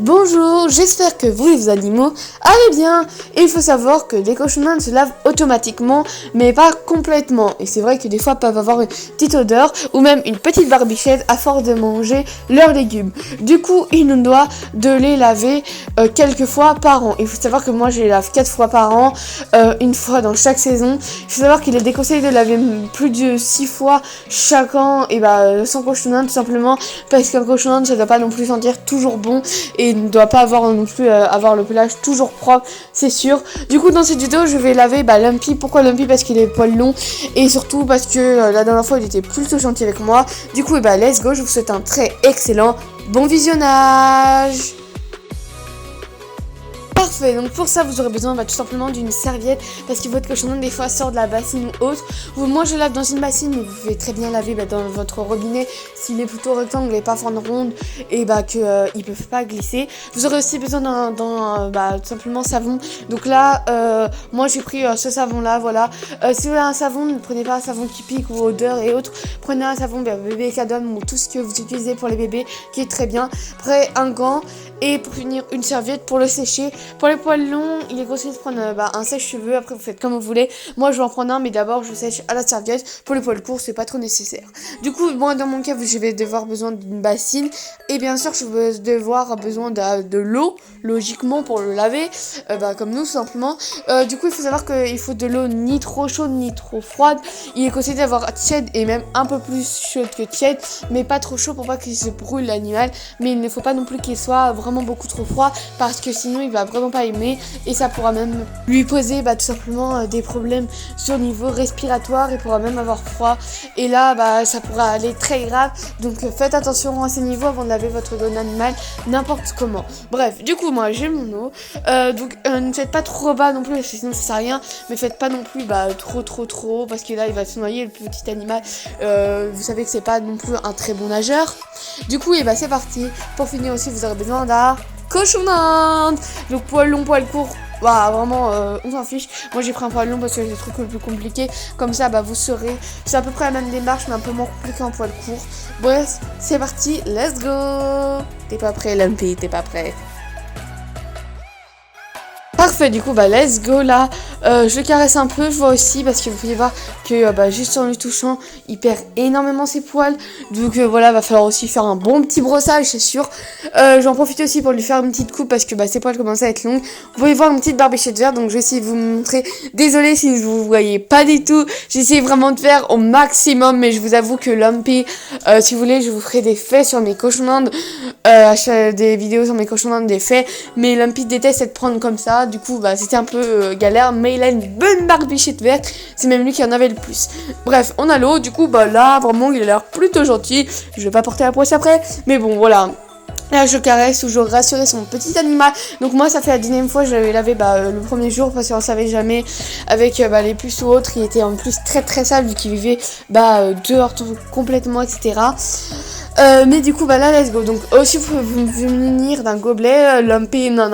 Bonjour, j'espère que vous et vos animaux allez bien. Et il faut savoir que les cochons d'Inde se lavent automatiquement, mais pas complètement. Et c'est vrai que des fois peuvent avoir une petite odeur ou même une petite barbichette à force de manger leurs légumes. Du coup, il nous doit de les laver quelques fois par an. Il faut savoir que moi je les lave 4 fois par an, une fois dans chaque saison. Il faut savoir qu'il est déconseillé de laver plus de 6 fois chaque an, et sans cochon d'Inde tout simplement parce qu'un cochon d'Inde ça doit pas non plus sentir toujours bon et ne doit pas avoir non plus avoir le pelage toujours propre, c'est sûr. Du coup dans cette vidéo je vais laver Lumpy. Pourquoi Lumpy? Parce qu'il est poil long et surtout parce que la dernière fois il était plutôt gentil avec moi. Du coup let's go, je vous souhaite un très excellent bon visionnage. Parfait, donc pour ça vous aurez besoin tout simplement d'une serviette parce que votre cochon d'Inde des fois sort de la bassine ou autre. Moi je lave dans une bassine, mais vous pouvez très bien laver dans votre robinet s'il est plutôt rectangle et pas forme ronde et que ils peuvent pas glisser. Vous aurez aussi besoin d'un tout simplement savon. Donc là moi j'ai pris ce savon là, voilà. Si vous avez un savon, ne prenez pas un savon qui pique ou odeur et autres. Prenez un savon bébé Cadom ou tout ce que vous utilisez pour les bébés qui est très bien. Après un gant et pour finir une serviette pour le sécher. Pour les poils longs, il est conseillé de prendre un sèche-cheveux. Après vous faites comme vous voulez. Moi je vais en prendre un, mais d'abord je sèche à la serviette. Pour les poils courts c'est pas trop nécessaire. Du coup moi dans mon cas je vais devoir besoin d'une bassine. Et bien sûr je vais devoir besoin de l'eau, logiquement pour le laver, comme nous tout simplement. Du coup il faut savoir qu'il faut de l'eau ni trop chaude ni trop froide. Il est conseillé d'avoir tiède et même un peu plus chaude que tiède, mais pas trop chaud pour pas qu'il se brûle l'animal. Mais il ne faut pas non plus qu'il soit vraiment beaucoup trop froid parce que sinon il va vraiment pas aimer et ça pourra même lui poser tout simplement des problèmes sur le niveau respiratoire. Il pourra même avoir froid et là ça pourra aller très grave. Donc faites attention à ces niveaux avant de laver votre don animal n'importe comment. Bref, du coup moi j'ai mon eau, donc ne faites pas trop bas non plus parce que sinon ça sert à rien, mais faites pas non plus trop haut parce que là il va se noyer le petit animal. Vous savez que c'est pas non plus un très bon nageur. Du coup c'est parti. Pour finir aussi vous aurez besoin d'un cochon d'Inde. Donc poil long, poil court, vraiment on s'en fiche. Moi j'ai pris un poil long parce que c'est le truc le plus compliqué. Comme ça vous saurez. C'est à peu près la même démarche mais un peu moins compliqué en poil court. Bref, c'est parti, let's go. T'es pas prêt Lumpy, t'es pas prêt? Parfait, du coup let's go. Là je le caresse un peu, je vois aussi parce que vous pouvez voir que juste en lui touchant il perd énormément ses poils. Donc va falloir aussi faire un bon petit brossage, c'est sûr. J'en profite aussi pour lui faire une petite coupe parce que ses poils commencent à être longs. Vous pouvez voir une petite barbichette verte, donc je vais essayer de vous montrer. Désolée si vous ne voyez pas du tout, j'essaie vraiment de faire au maximum, mais je vous avoue que Lumpy, si vous voulez je vous ferai des faits sur mes cochons d'Inde, des vidéos sur mes cochons d'Inde, des faits, mais Lumpy déteste être prendre comme ça. Du coup c'était un peu galère, mais il a une bonne barbichette verte, c'est même lui qui en avait le plus. Bref, on a l'eau, du coup là vraiment il a l'air plutôt gentil. Je vais pas porter la poisse après, mais bon voilà. Là je caresse, toujours rassurer son petit animal. Donc moi ça fait la 10e fois que je l'avais lavé le premier jour parce qu'on savait jamais avec les puces ou autres. Il était en plus très très sale vu qu'il vivait dehors complètement, etc. Mais du coup là let's go. Donc aussi vous pouvez vous munir d'un gobelet. Lumpy non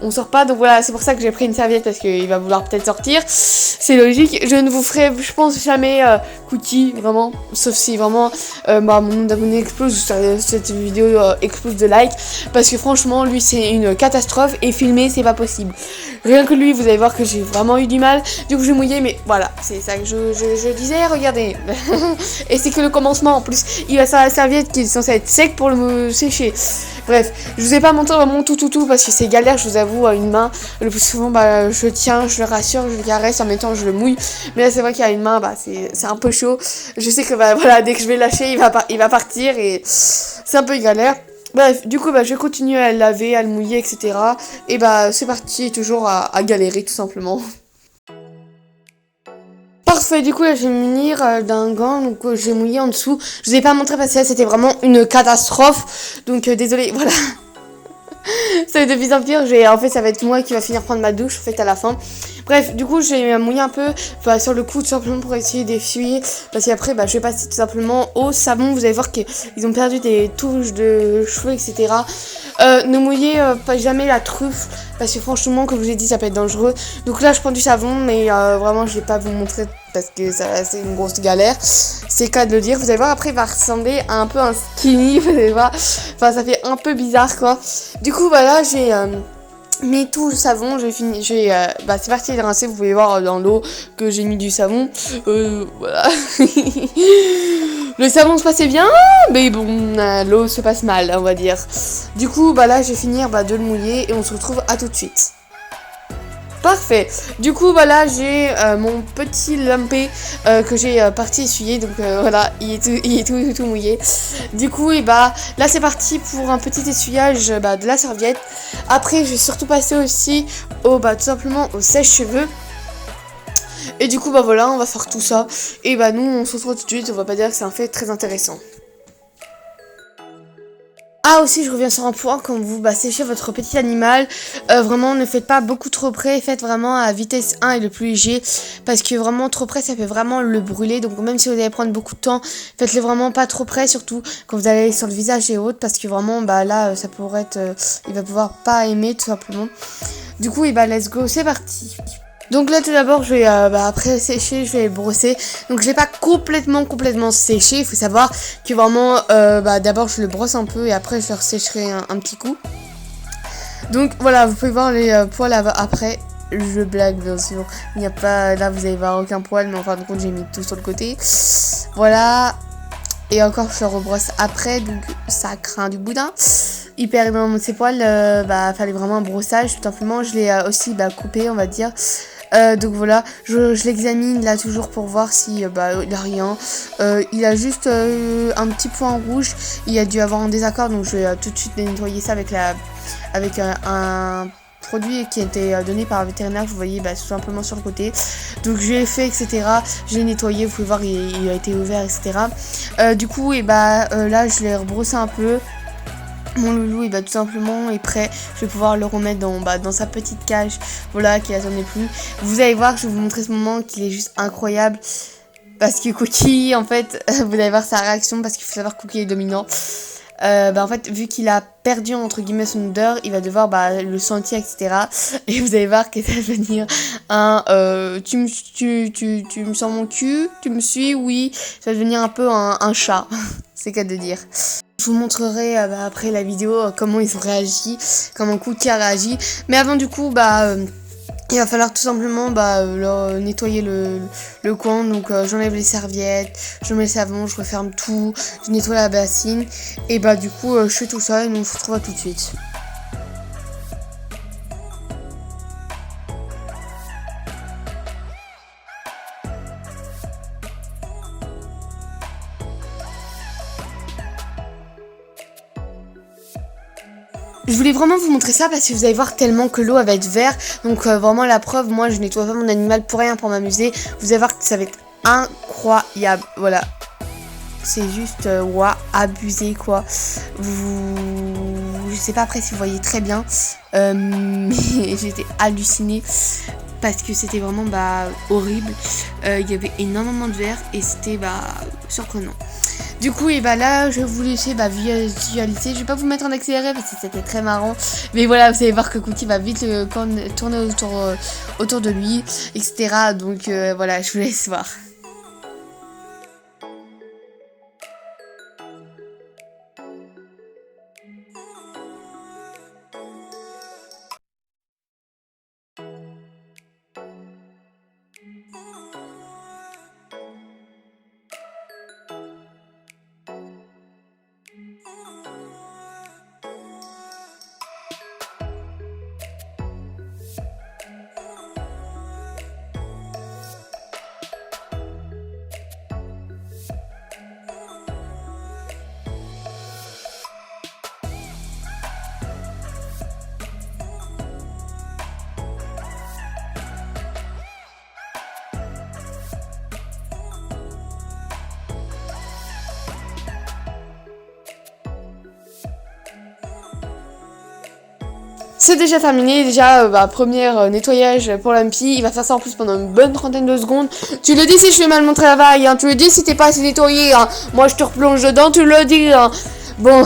on sort pas. Donc voilà, c'est pour ça que j'ai pris une serviette parce qu'il va vouloir peut-être sortir. C'est logique. Je ne vous ferai je pense jamais cookie vraiment, sauf si vraiment mon nombre d'abonnés explose, cette vidéo explose de likes, parce que franchement lui c'est une catastrophe et filmer c'est pas possible. Rien que lui vous allez voir que j'ai vraiment eu du mal. Du coup je vais mouiller, mais voilà, c'est ça que je disais, regardez. Et c'est que le commencement en plus. Il va sur la serviette qui est censée être sec pour le sécher. Bref, je vous ai pas montré vraiment tout parce que c'est galère, je vous avoue, à une main. Le plus souvent je tiens, je le rassure, je le caresse, en même temps je le mouille. Mais là c'est vrai qu'à une main c'est un peu chaud. Je sais que dès que je vais lâcher il va partir et c'est un peu galère. Bref, du coup je vais continuer à le laver, à le mouiller, etc. Et c'est parti, toujours à galérer tout simplement. Parfait, du coup là je vais me munir d'un gant, donc j'ai mouillé en dessous. Je vous ai pas montré parce que là c'était vraiment une catastrophe. Donc désolé, voilà. Ça va être de pire en pire. En fait ça va être moi qui va finir prendre ma douche à la fin. Bref, du coup, j'ai mouillé un peu sur le coup, tout simplement pour essayer d'essuyer. Parce qu'après, je vais passer tout simplement au savon. Vous allez voir qu'ils ont perdu des touches de cheveux, etc. Ne mouillez pas jamais la truffe. Parce que franchement, comme je vous ai dit, ça peut être dangereux. Donc là, je prends du savon, mais vraiment, je vais pas vous montrer parce que c'est une grosse galère. C'est le cas de le dire. Vous allez voir, après, il va ressembler à un peu un skinny. Vous allez voir. Enfin, ça fait un peu bizarre, quoi. Du coup, voilà, j'ai mis tout le savon. C'est parti de rincer. Vous pouvez voir dans l'eau que j'ai mis du savon. Voilà. Le savon se passait bien, mais bon, l'eau se passe mal, on va dire. Du coup, là, je vais finir de le mouiller et on se retrouve à tout de suite. Parfait. Du coup, là, j'ai mon petit lumpé que j'ai parti essuyer. Donc voilà, il est tout mouillé. Du coup, là, c'est parti pour un petit essuyage de la serviette. Après, je vais surtout passer aussi tout simplement au sèche-cheveux. Et du coup, voilà, on va faire tout ça. Et nous, on se retrouve tout de suite. On va pas dire que c'est un fait très intéressant. Ah aussi, je reviens sur un point, quand vous séchez votre petit animal, vraiment ne faites pas beaucoup trop près, faites vraiment à vitesse 1 et le plus léger, parce que vraiment trop près ça peut vraiment le brûler, donc même si vous allez prendre beaucoup de temps, faites-le vraiment pas trop près, surtout quand vous allez sur le visage et autres, parce que vraiment là ça pourrait être, il va pouvoir pas aimer tout simplement. Du coup, let's go, c'est parti. Donc là tout d'abord je vais après sécher, je vais brosser. Donc je l'ai pas complètement séché. Il faut savoir que vraiment d'abord je le brosse un peu et après je le sécherai un petit coup. Donc voilà, vous pouvez voir les poils après. Je blague bien sûr. Il n'y a pas, là vous allez voir aucun poil, mais en fin de compte j'ai mis tout sur le côté. Voilà. Et encore je le rebrosse après, donc ça craint du boudin. Il perd énormément de ses poils, fallait vraiment un brossage, tout simplement. Je l'ai aussi coupé, on va dire. Donc voilà, je l'examine là toujours pour voir si il a rien. Il a juste un petit point rouge. Il a dû avoir un désaccord, donc je vais tout de suite nettoyer ça avec un produit qui a été donné par un vétérinaire que vous voyez tout simplement sur le côté. Donc je l'ai fait, etc. Je l'ai nettoyé, vous pouvez voir, il a été ouvert, etc. Du coup, là je l'ai rebrossé un peu. Mon loulou tout simplement est prêt. Je vais pouvoir le remettre dans sa petite cage. Voilà, qui attendait plus. Vous allez voir, je vais vous montrer ce moment qu'il est juste incroyable. Parce que Cookie, en fait, vous allez voir sa réaction. Parce qu'il faut savoir que Cookie est dominant. En fait, vu qu'il a perdu entre guillemets son odeur, il va devoir le sentir, etc. Et vous allez voir que ça va devenir tu me sens mon cul, tu me suis, oui. Ça va devenir un peu un chat. C'est qu'à de dire. Je vous montrerai après la vidéo comment ils ont réagi, comment Cookie a réagi. Mais avant du coup, il va falloir tout simplement nettoyer le coin. Donc j'enlève les serviettes, je mets le savon, je referme tout, je nettoie la bassine. Et du coup je fais tout ça et nous on se retrouve tout de suite. Je voulais vraiment vous montrer ça parce que vous allez voir tellement que l'eau va être verte. Donc vraiment la preuve, moi je nettoie pas mon animal pour rien, pour m'amuser. Vous allez voir que ça va être incroyable. Voilà. C'est juste abusé quoi. Je sais pas après si vous voyez très bien. Mais j'étais hallucinée. Parce que c'était vraiment horrible. Il y avait énormément de verre et c'était surprenant. Du coup, là, je vais vous laisser visualiser. Je vais pas vous mettre en accéléré parce que c'était très marrant. Mais voilà, vous allez voir que Cookie va vite tourner autour de lui, etc. Donc voilà, je vous laisse voir. c'est déjà terminé, déjà premier nettoyage pour Lumpy, il va faire ça en plus pendant une bonne trentaine de secondes. Tu le dis si je fais mal mon travail, hein. Tu le dis si t'es pas assez nettoyé, hein. Moi je te replonge dedans, tu le dis, hein. Bon,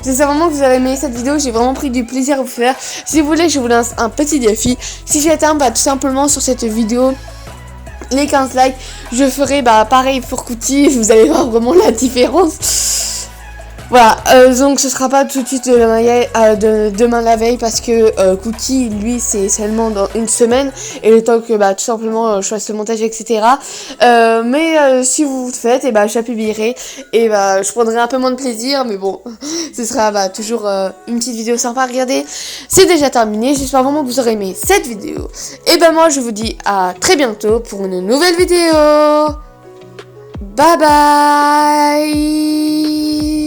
j'espère vraiment que vous avez aimé cette vidéo, j'ai vraiment pris du plaisir à vous faire. Si vous voulez, je vous lance un petit défi. Si j'atteins tout simplement sur cette vidéo les 15 likes, je ferai pareil pour Cookie, vous allez voir vraiment la différence. Voilà, donc ce sera pas tout de suite demain la veille parce que Cookie, lui, c'est seulement dans une semaine et le temps que tout simplement je fasse le montage, etc. Mais si vous le faites, et je la publierai et je prendrai un peu moins de plaisir, mais bon, ce sera toujours une petite vidéo sympa à regarder. C'est déjà terminé, j'espère vraiment que vous aurez aimé cette vidéo. Et moi, je vous dis à très bientôt pour une nouvelle vidéo. Bye bye.